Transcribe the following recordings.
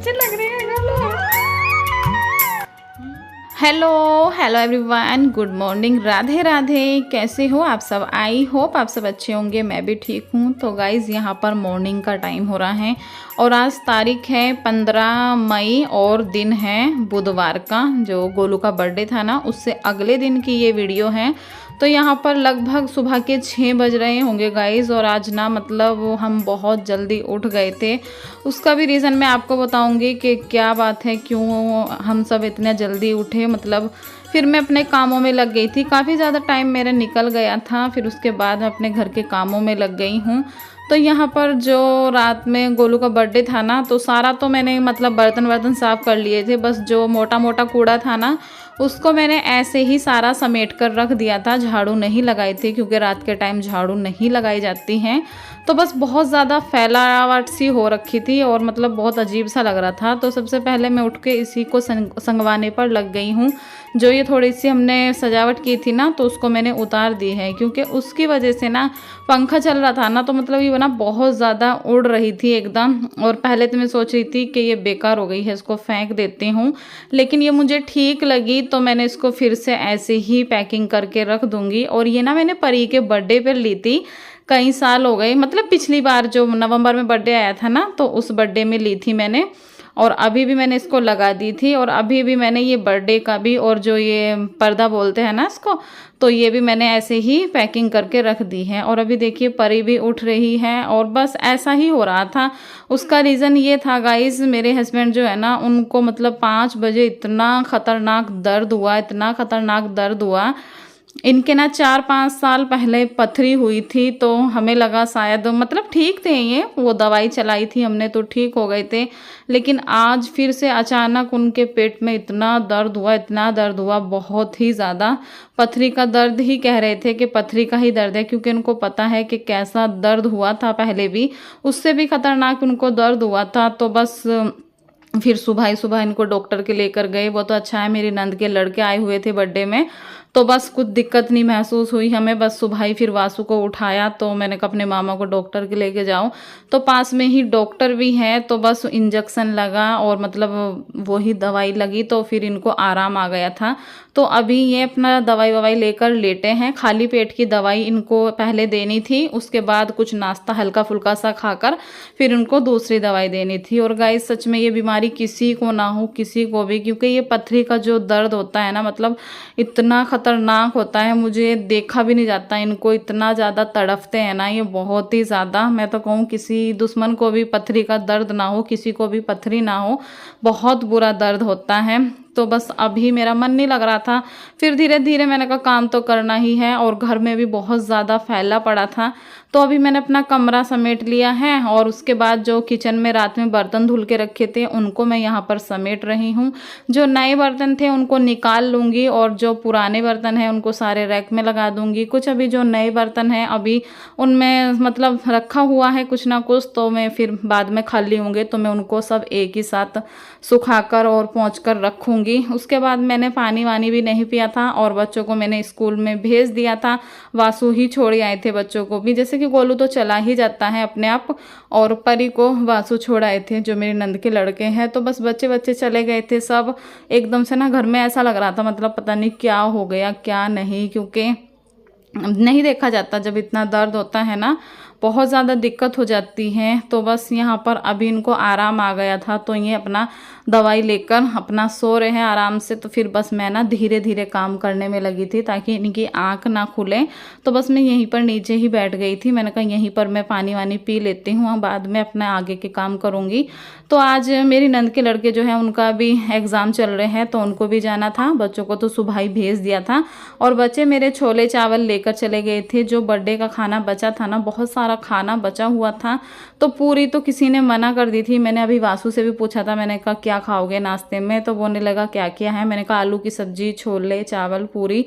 अच्छी लग रही है। Hello hello everyone, good morning, Radhe Radhe. कैसे हो आप सब? आई होप आप सब अच्छे होंगे, मैं भी ठीक हूँ। तो गाइज़ यहाँ पर मॉर्निंग का टाइम हो रहा है और आज तारीख है 15 मई और दिन है बुधवार का। जो गोलू का बर्थडे था ना, उससे अगले दिन की ये वीडियो है। तो यहाँ पर लगभग सुबह के 6 बज रहे होंगे गाइज़। और आज ना मतलब हम बहुत जल्दी उठ गए थे। उसका भी रीज़न मैं आपको बताऊंगी कि क्या बात है, क्यों हम सब इतने जल्दी उठे। मतलब फिर मैं अपने कामों में लग गई थी, काफ़ी ज़्यादा टाइम मेरा निकल गया था। फिर उसके बाद मैं अपने घर के कामों में लग गई हूँ। तो यहाँ पर जो रात में गोलू का बर्थडे था ना, तो सारा तो मैंने मतलब बर्तन साफ़ कर लिए थे। बस जो मोटा मोटा कूड़ा था ना, उसको मैंने ऐसे ही सारा समेट कर रख दिया था। झाड़ू नहीं लगाई थी क्योंकि रात के टाइम झाड़ू नहीं लगाई जाती हैं। तो बस बहुत ज़्यादा फैलावट सी हो रखी थी और मतलब बहुत अजीब सा लग रहा था। तो सबसे पहले मैं उठ के इसी को संगवाने पर लग गई हूँ। जो ये थोड़ी सी हमने सजावट की थी ना, तो उसको मैंने उतार दी है क्योंकि उसकी वजह से ना पंखा चल रहा था ना, तो मतलब ये ना बहुत ज़्यादा उड़ रही थी एकदम। और पहले तो मैं सोच रही थी कि ये बेकार हो गई है, इसको फेंक देती हूँ, लेकिन ये मुझे ठीक लगी तो मैंने इसको फिर से ऐसे ही पैकिंग करके रख दूँगी। और ये ना मैंने परी के बर्थडे पर ली थी, कई साल हो गए। मतलब पिछली बार जो नवंबर में बर्थडे आया था ना, तो उस बर्थडे में ली थी मैंने। और अभी भी मैंने इसको लगा दी थी। और अभी भी मैंने ये बर्थडे का भी, और जो ये पर्दा बोलते हैं ना इसको, तो ये भी मैंने ऐसे ही पैकिंग करके रख दी है। और अभी देखिए परी भी उठ रही है और बस ऐसा ही हो रहा था। उसका रीज़न ये था गाइज़, मेरे हस्बैंड जो है ना, उनको मतलब 5 बजे इतना ख़तरनाक दर्द हुआ, इतना ख़तरनाक दर्द हुआ। इनके ना 4-5 साल पहले पथरी हुई थी, तो हमें लगा शायद मतलब ठीक थे ये, वो दवाई चलाई थी हमने तो ठीक हो गए थे। लेकिन आज फिर से अचानक उनके पेट में इतना दर्द हुआ, इतना दर्द हुआ, बहुत ही ज़्यादा। पथरी का दर्द ही कह रहे थे कि पथरी का ही दर्द है, क्योंकि उनको पता है कि कैसा दर्द हुआ था पहले भी, उससे भी खतरनाक उनको दर्द हुआ था। तो बस फिर सुबह ही सुबह इनको डॉक्टर के लेकर गए। वो तो अच्छा है मेरी नंद के लड़के आए हुए थे बर्थडे में, तो बस कुछ दिक्कत नहीं महसूस हुई हमें। बस सुबह ही फिर वासु को उठाया, तो मैंने कहा अपने मामा को डॉक्टर के लेके जाओ। तो पास में ही डॉक्टर भी है, तो बस इंजेक्शन लगा और मतलब वही दवाई लगी, तो फिर इनको आराम आ गया था। तो अभी ये अपना दवाई ववाई लेकर लेटे हैं। खाली पेट की दवाई इनको पहले देनी थी, उसके बाद कुछ नाश्ता हल्का फुल्का सा खाकर फिर उनको दूसरी दवाई देनी थी। और गाइस सच में ये बीमारी किसी को ना हो, किसी को भी, क्योंकि ये पथरी का जो दर्द होता है ना, मतलब इतना खतरनाक होता है, मुझे देखा भी नहीं जाता। इनको इतना ज़्यादा तड़फते हैं ना ये, बहुत ही ज़्यादा। मैं तो कहूँ किसी दुश्मन को भी पथरी का दर्द ना हो, किसी को भी पथरी ना हो, बहुत बुरा दर्द होता है। तो बस अभी मेरा मन नहीं लग रहा था, फिर धीरे धीरे मैंने कहा काम तो करना ही है। और घर में भी बहुत ज़्यादा फैला पड़ा था, तो अभी मैंने अपना कमरा समेट लिया है। और उसके बाद जो किचन में रात में बर्तन धुल के रखे थे, उनको मैं यहाँ पर समेट रही हूँ। जो नए बर्तन थे उनको निकाल लूँगी, और जो पुराने बर्तन हैं उनको सारे रैक में लगा दूँगी। कुछ अभी जो नए बर्तन हैं अभी उनमें मतलब रखा हुआ है कुछ ना कुछ, तो मैं फिर बाद में खाली होंगे तो मैं उनको सब एक ही साथ सुखाकर और पोंछ कर रखूँगी। उसके बाद मैंने पानी वानी भी नहीं पिया था, और बच्चों को मैंने स्कूल में भेज दिया था। वासु ही छोड़ आए थे बच्चों को भी, जैसे कि गोलू तो चला ही जाता है अपने आप, और परी को वासु छोड़ आए थे जो मेरी नंद के लड़के हैं। तो बस बच्चे बच्चे चले गए थे सब एकदम से ना। घर में ऐसा लग रहा था मतलब पता नहीं क्या हो गया क्या नहीं, क्योंकि नहीं देखा जाता जब इतना दर्द होता है ना, बहुत ज़्यादा दिक्कत हो जाती है। तो बस यहाँ पर अभी इनको आराम आ गया था, तो ये अपना दवाई लेकर अपना सो रहे हैं आराम से। तो फिर बस मैं ना धीरे धीरे काम करने में लगी थी ताकि इनकी आँख ना खुले। तो बस मैं यहीं पर नीचे ही बैठ गई थी, मैंने कहा यहीं पर मैं पानी वानी पी लेती हूँ, बाद में अपना आगे के काम करूँगी। तो आज मेरी नंद के लड़के जो हैं उनका भी एग्ज़ाम चल रहे हैं, तो उनको भी जाना था। बच्चों को तो सुबह ही भेज दिया था, और बच्चे मेरे छोले चावल लेकर चले गए थे। जो बर्थडे का खाना बचा था ना, बहुत सारा खाना बचा हुआ था, तो पूरी तो किसी ने मना कर दी थी। मैंने अभी वासु से भी पूछा था, मैंने कहा क्या खाओगे नाश्ते में, तो बोलने लगा क्या क्या है। मैंने कहा आलू की सब्जी, छोले चावल, पूरी,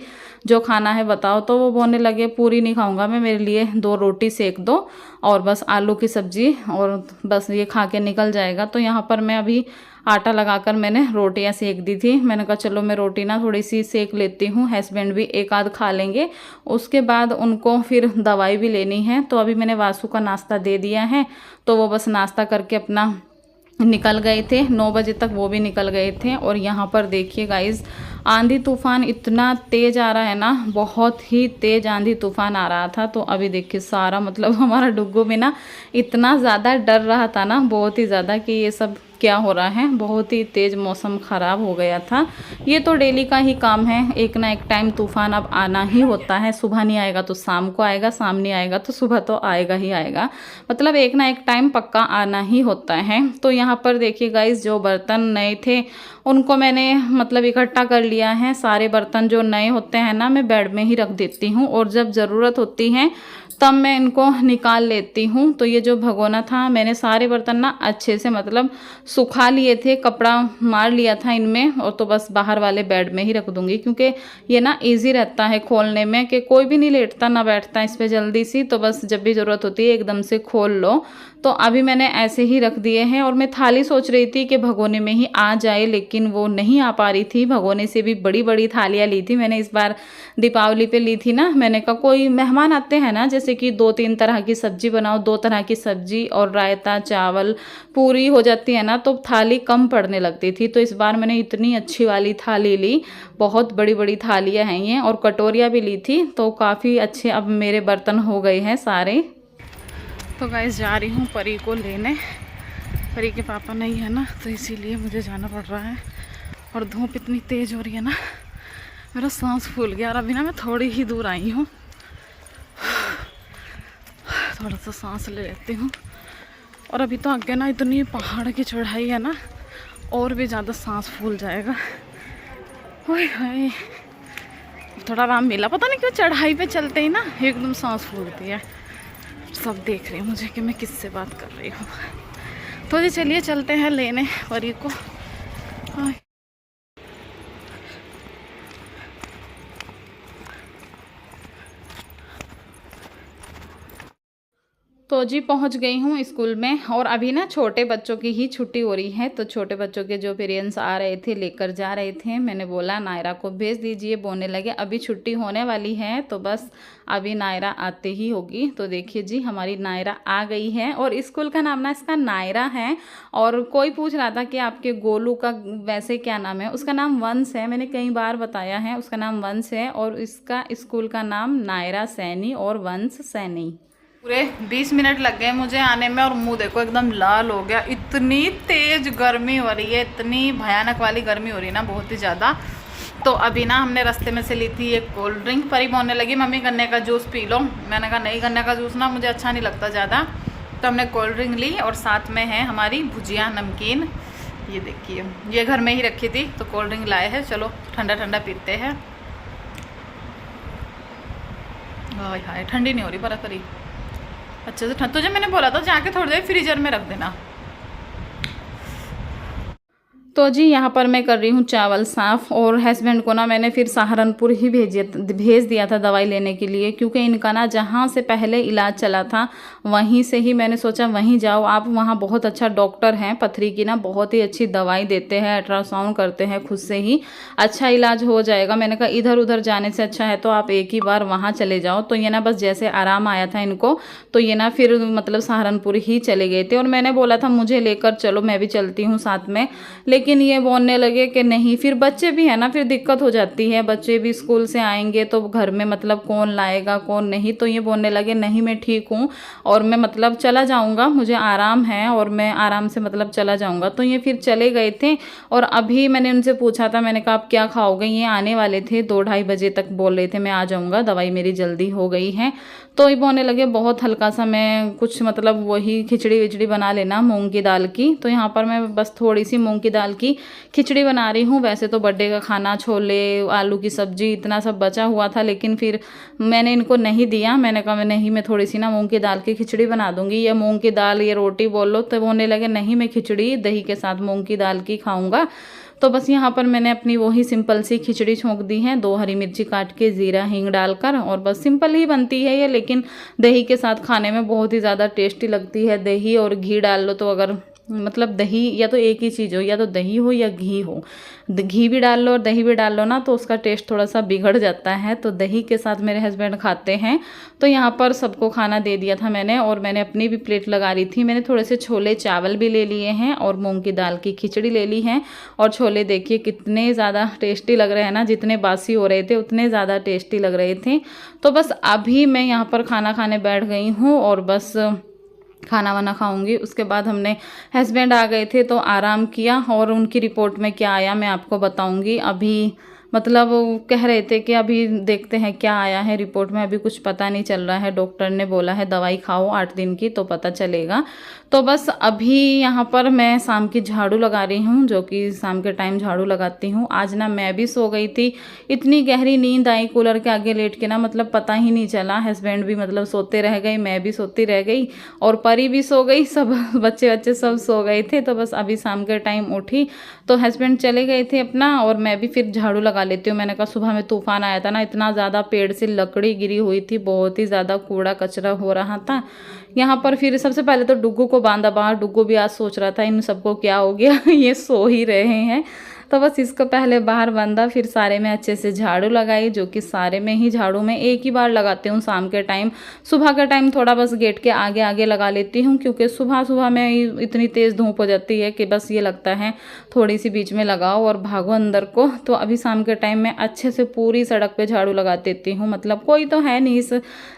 जो खाना है बताओ। तो वो बोलने लगे पूरी नहीं खाऊंगा मैं, मेरे लिए 2 रोटी सेक दो और बस आलू की सब्जी, और बस ये खा के निकल जाएगा। तो यहाँ पर मैं अभी आटा लगाकर मैंने रोटियां सेक दी थी। मैंने कहा चलो मैं रोटी ना थोड़ी सी सेक लेती हूँ, हस्बैंड भी एक आध खा लेंगे। उसके बाद उनको फिर दवाई भी लेनी है। तो अभी मैंने वासु का नाश्ता दे दिया है, तो वो बस नाश्ता करके अपना निकल गए थे 9 बजे तक, वो भी निकल गए थे। और यहाँ पर देखिए गाइज़, आंधी तूफ़ान इतना तेज़ आ रहा है ना, बहुत ही तेज़ आंधी तूफ़ान आ रहा था। तो अभी देखिए सारा मतलब हमारा डुग्गू भी ना इतना ज़्यादा डर रहा था ना, बहुत ही ज़्यादा, कि ये सब क्या हो रहा है। बहुत ही तेज़ मौसम ख़राब हो गया था। ये तो डेली का ही काम है, एक ना एक टाइम तूफ़ान अब आना ही होता है। सुबह नहीं आएगा तो शाम को आएगा, शाम नहीं आएगा तो सुबह तो आएगा ही आएगा। मतलब एक ना एक टाइम पक्का आना ही होता है। तो यहाँ पर देखिए गाइस, जो बर्तन नए थे उनको मैंने मतलब इकट्ठा कर लिया है। सारे बर्तन जो नए होते हैं ना, मैं बेड में ही रख देती हूँ, और जब ज़रूरत होती है तब मैं इनको निकाल लेती हूँ। तो ये जो भगोना था, मैंने सारे बर्तन ना अच्छे से मतलब सुखा लिए थे, कपड़ा मार लिया था इनमें, और तो बस बाहर वाले बेड में ही रख दूँगी, क्योंकि ये ना इजी रहता है खोलने में, कि कोई भी नहीं लेटता ना बैठता इस पर जल्दी सी। तो बस जब भी ज़रूरत होती है एकदम से खोल लो। तो अभी मैंने ऐसे ही रख दिए हैं। और मैं थाली सोच रही थी कि भगोने में ही आ जाए, लेकिन वो नहीं आ पा रही थी। भगोने से भी बड़ी बड़ी थालियाँ ली थी मैंने, इस बार दीपावली पे ली थी ना। मैंने कहा कोई मेहमान आते हैं ना, जैसे कि 2-3 तरह की सब्जी बनाओ, 2 तरह की सब्जी और रायता, चावल, पूरी हो जाती है ना, तो थाली कम पड़ने लगती थी। तो इस बार मैंने इतनी अच्छी वाली थाली ली, बहुत बड़ी बड़ी थालियाँ हैं ये, और कटोरियाँ भी ली थी। तो काफ़ी अच्छे अब मेरे बर्तन हो गए हैं सारे। तो गाइस जा रही हूँ परी को लेने। परी के पापा नहीं है ना, तो इसीलिए मुझे जाना पड़ रहा है। और धूप इतनी तेज़ हो रही है ना, मेरा सांस फूल गया। और अभी ना मैं थोड़ी ही दूर आई हूँ, थोड़ा सा सांस ले लेती हूँ। और अभी तो आगे ना इतनी पहाड़ की चढ़ाई है ना, और भी ज़्यादा सांस फूल जाएगा। ओए हाय, थोड़ा आराम मिला। पता नहीं क्यों चढ़ाई पे चलते ही ना एकदम सांस फूलती है। सब देख रहे हैं मुझे कि मैं किससे बात कर रही हूँ। तो जी चलिए चलते हैं लेने परी को। तो जी पहुंच गई हूँ स्कूल में। और अभी ना छोटे बच्चों की ही छुट्टी हो रही है, तो छोटे बच्चों के जो पेरेंट्स आ रहे थे लेकर जा रहे थे। मैंने बोला नायरा को भेज दीजिए, बोलने लगे अभी छुट्टी होने वाली है, तो बस अभी नायरा आते ही होगी। तो देखिए जी हमारी नायरा आ गई है। और स्कूल का नाम ना इसका नायरा है। और कोई पूछ रहा था कि आपके गोलू का वैसे क्या नाम है, उसका नाम वंश है। मैंने कई बार बताया है, उसका नाम वंश है। और इसका स्कूल का नाम नायरा सैनी और वंश सैनी। पूरे 20 मिनट लग गए मुझे आने में, और मुंह देखो एकदम लाल हो गया। इतनी तेज गर्मी हो रही है, इतनी भयानक वाली गर्मी हो रही है ना, बहुत ही ज़्यादा। तो अभी ना हमने रास्ते में से ली थी एक कोल्ड ड्रिंक। परी बोलने लगी मम्मी गन्ने का जूस पी लो। मैंने कहा नहीं, गन्ने का जूस ना मुझे अच्छा नहीं लगता ज़्यादा। तो हमने कोल्ड ड्रिंक ली, और साथ में है हमारी भुजिया नमकीन। ये देखिए, ये घर में ही रखी थी, तो कोल्ड ड्रिंक लाए हैं। चलो ठंडा ठंडा पीते हैं। हाय हाय, ठंडी नहीं हो रही पर परी अच्छे से। तुझे मैंने बोला था जाके थोड़ी देर फ्रीजर में रख देना। तो जी यहाँ पर मैं कर रही हूँ चावल साफ़। और हस्बैंड को ना मैंने फिर सहारनपुर ही भेज दिया था दवाई लेने के लिए, क्योंकि इनका ना जहाँ से पहले इलाज चला था वहीं से ही मैंने सोचा वहीं जाओ आप, वहाँ बहुत अच्छा डॉक्टर हैं पथरी की ना, बहुत ही अच्छी दवाई देते हैं, अल्ट्रासाउंड करते हैं, खुद से ही अच्छा इलाज हो जाएगा। मैंने कहा इधर उधर जाने से अच्छा है तो आप एक ही बार वहाँ चले जाओ। तो ये ना बस जैसे आराम आया था इनको, तो ये ना फिर मतलब सहारनपुर ही चले गए थे। और मैंने बोला था मुझे लेकर चलो, मैं भी चलती हूँ साथ में, लेकिन ये बोलने लगे कि नहीं। फिर बच्चे भी है ना, फिर दिक्कत हो जाती है, बच्चे भी स्कूल से आएंगे तो घर में मतलब कौन लाएगा कौन नहीं। तो ये बोलने लगे नहीं मैं ठीक हूँ और मैं मतलब चला जाऊँगा, मुझे आराम है और मैं आराम से मतलब चला जाऊँगा। तो ये फिर चले गए थे। और अभी मैंने उनसे पूछा था, मैंने कहा आप क्या खाओगे, ये आने वाले थे 2-2:30 बजे तक बोल रहे थे मैं आ जाऊँगा, दवाई मेरी जल्दी हो गई है। तो ये बोलने लगे बहुत हल्का सा मैं कुछ मतलब वही खिचड़ी विचड़ी बना लेना मूंग की दाल की। तो यहाँ पर मैं बस थोड़ी सी मूंग की दाल की खिचड़ी बना रही हूँ। वैसे तो बर्थडे का खाना छोले आलू की सब्जी इतना सब बचा हुआ था, लेकिन फिर मैंने इनको नहीं दिया। मैंने कहा नहीं मैं थोड़ी सी ना मूंग की दाल की खिचड़ी बना दूंगी, या मूंग की दाल ये रोटी बोल लो। तो बोलने लगे नहीं मैं खिचड़ी दही के साथ मूंग की दाल की खाऊंगा। तो बस यहाँ पर मैंने अपनी वही सिंपल सी खिचड़ी छोंक दी है, 2 हरी मिर्ची काट के जीरा हींग डालकर, और बस सिंपल ही बनती है ये, लेकिन दही के साथ खाने में बहुत ही ज़्यादा टेस्टी लगती है। दही और घी डाल लो तो अगर मतलब दही, या तो एक ही चीज़ हो, या तो दही हो या घी हो। घी भी डाल लो और दही भी डाल लो ना तो उसका टेस्ट थोड़ा सा बिगड़ जाता है। तो दही के साथ मेरे हस्बैंड खाते हैं। तो यहाँ पर सबको खाना दे दिया था मैंने, और मैंने अपनी भी प्लेट लगा रही थी। मैंने थोड़े से छोले चावल भी ले लिए हैं और मूंग की दाल की खिचड़ी ले ली है। और छोले देखिए कितने ज़्यादा टेस्टी लग रहे हैं ना, जितने बासी हो रहे थे उतने ज़्यादा टेस्टी लग रहे थे। तो बस अभी मैं यहाँ पर खाना खाने बैठ गई हूँ और बस खाना वाना खाऊंगी। उसके बाद हमने, हस्बैंड आ गए थे तो आराम किया, और उनकी रिपोर्ट में क्या आया मैं आपको बताऊंगी। अभी मतलब वो कह रहे थे कि अभी देखते हैं क्या आया है रिपोर्ट में, अभी कुछ पता नहीं चल रहा है। डॉक्टर ने बोला है दवाई खाओ 8 दिन की तो पता चलेगा। तो बस अभी यहाँ पर मैं शाम की झाड़ू लगा रही हूँ, जो कि शाम के टाइम झाड़ू लगाती हूँ। आज ना मैं भी सो गई थी, इतनी गहरी नींद आई कूलर के आगे लेट के ना, मतलब पता ही नहीं चला। हस्बैंड भी मतलब सोते रह गए, मैं भी सोती रह गई, और परी भी सो गई, सब बच्चे सब सो गए थे। तो बस अभी शाम के टाइम उठी तो हस्बैंड चले गए थे अपना, और मैं भी फिर झाड़ू लगा लेती हूँ। मैंने कहा सुबह में तूफान आया था ना, इतना ज़्यादा पेड़ से लकड़ी गिरी हुई थी, बहुत ही ज़्यादा कूड़ा कचरा हो रहा था यहाँ पर। फिर सबसे पहले तो डुग्गू को बांधा बाहर। डुग्गू भी आज सोच रहा था इन सबको क्या हो गया ये सो ही रहे हैं। तो बस इसको पहले बाहर बांधा, फिर सारे में अच्छे से झाड़ू लगाई, जो कि सारे में ही झाड़ू में एक ही बार लगाती हूँ शाम के टाइम। सुबह के टाइम थोड़ा बस गेट के आगे आगे लगा लेती हूँ, क्योंकि सुबह सुबह में इतनी तेज़ धूप हो जाती है कि बस ये लगता है थोड़ी सी बीच में लगाओ और भागो अंदर को। तो अभी शाम के टाइम में अच्छे से पूरी सड़क पे झाड़ू लगा देती हूँ। मतलब कोई तो है नहीं इस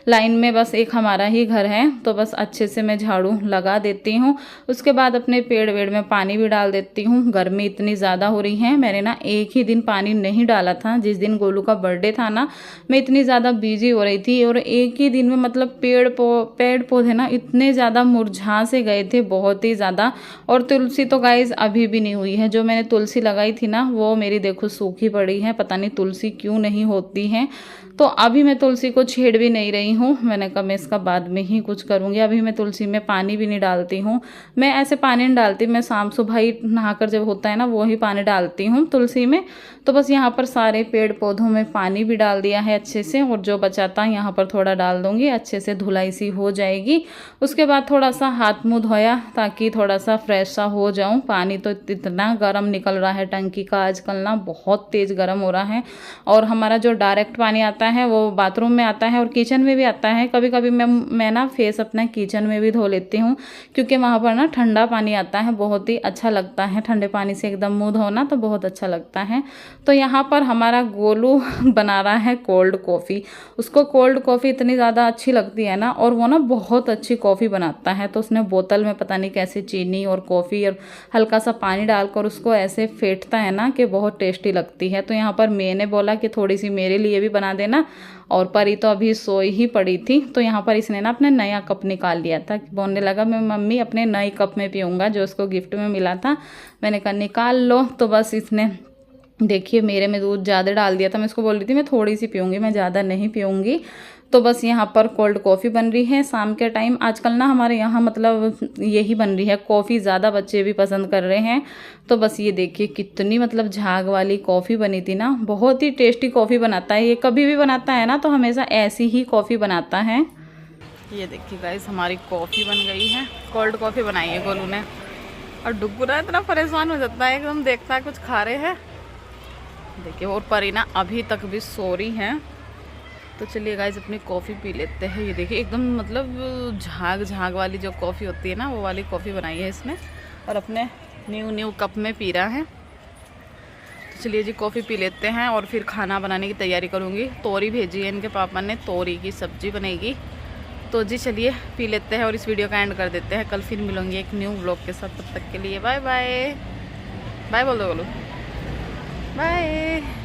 लाइन में, बस एक हमारा ही घर है, तो बस अच्छे से मैं झाड़ू लगा देती हूँ। उसके बाद अपने पेड़ वेड़ में पानी भी डाल देती हूँ। गर्मी इतनी ज़्यादा हो रही है, मैंने ना एक ही दिन पानी नहीं डाला था। जिस दिन गोलू का बर्थडे था ना, मैं इतनी ज़्यादा बिजी हो रही थी, और एक ही दिन में मतलब पेड़ पौधे ना इतने ज़्यादा मुरझा से गए थे, बहुत ही ज़्यादा। और तुलसी तो गाइस अभी भी नहीं हुई है। जो मैंने तुलसी लगाई थी ना, वो मेरी देखो सूखी पड़ी है, पता नहीं तुलसी क्यों नहीं होती है। तो अभी मैं तुलसी को छेड़ भी नहीं रही हूँ। मैंने कहा मैं इसका बाद में ही कुछ करूँगी। अभी मैं तुलसी में पानी भी नहीं डालती हूँ। मैं ऐसे पानी नहीं डालती, मैं शाम सुबह ही नहाकर जब होता है ना वो ही पानी डालती हूँ तुलसी में। तो बस यहाँ पर सारे पेड़ पौधों में पानी भी डाल दिया है अच्छे से, और जो बचाता है यहाँ पर थोड़ा डाल दूँगी, अच्छे से धुलाई सी हो जाएगी। उसके बाद थोड़ा सा हाथ मुँह धोया ताकि थोड़ा सा फ्रेश सा हो जाऊँ। पानी तो इतना गर्म निकल रहा है टंकी का आजकल ना, बहुत तेज़ गर्म हो रहा है। और हमारा जो डायरेक्ट पानी आता है वो बाथरूम में आता है और किचन में भी आता है। कभी कभी मैं ना फेस अपना किचन में भी धो लेती हूँ, क्योंकि वहाँ पर ना ठंडा पानी आता है, बहुत ही अच्छा लगता है। ठंडे पानी से एकदम मुँह धोना तो बहुत अच्छा लगता है। तो यहाँ पर हमारा गोलू बना रहा है कोल्ड कॉफ़ी। उसको कोल्ड कॉफ़ी इतनी ज़्यादा अच्छी लगती है ना, और वो ना बहुत अच्छी कॉफ़ी बनाता है। तो उसने बोतल में पता नहीं कैसे चीनी और कॉफ़ी और हल्का सा पानी डालकर उसको ऐसे फेंटता है ना कि बहुत टेस्टी लगती है। तो यहाँ पर मैंने बोला कि थोड़ी सी मेरे लिए भी बना देना, और परी तो अभी सोई ही पड़ी थी। तो यहाँ पर इसने ना अपना नया कप निकाल लिया था, बोलने लगा मैं मम्मी अपने नए कप में पीऊँगा जो उसको गिफ्ट में मिला था। मैंने कहा निकाल लो। तो बस इसने देखिए मेरे में दूध ज़्यादा डाल दिया था। मैं इसको बोल रही थी मैं थोड़ी सी पीऊँगी, मैं ज़्यादा नहीं पीऊँगी। तो बस यहाँ पर कोल्ड कॉफ़ी बन रही है शाम के टाइम। आजकल ना हमारे यहाँ मतलब यही बन रही है कॉफ़ी, ज़्यादा बच्चे भी पसंद कर रहे हैं। तो बस ये देखिए कितनी मतलब झाग वाली कॉफ़ी बनी थी ना, बहुत ही टेस्टी कॉफ़ी बनाता है ये। कभी भी बनाता है ना तो हमेशा ऐसी ही कॉफ़ी बनाता है। ये देखिए गाइस हमारी कॉफ़ी बन गई है, कोल्ड कॉफ़ी बनाई है गोलू ने। और डुग्गू ना इतना परेशान हो जाता है, एकदम देखता है कुछ खा रहे हैं देखिए। और परी ना अभी तक भी सो रही हैं। तो चलिए गाइस अपनी कॉफ़ी पी लेते हैं। ये देखिए एकदम मतलब झाग वाली जो कॉफ़ी होती है ना, वो वाली कॉफ़ी बनाई है इसने, और अपने न्यू कप में पी रहा है। तो चलिए जी कॉफ़ी पी लेते हैं और फिर खाना बनाने की तैयारी करूँगी। तोरी भेजी है इनके पापा ने, तोरी की सब्ज़ी बनेगी। तो जी चलिए पी लेते हैं और इस वीडियो का एंड कर देते हैं। कल फिर मिलूँगी एक न्यू व्लॉग के साथ, तब तक के लिए बाय बाय। बाय बोल दो बोलो, बाय।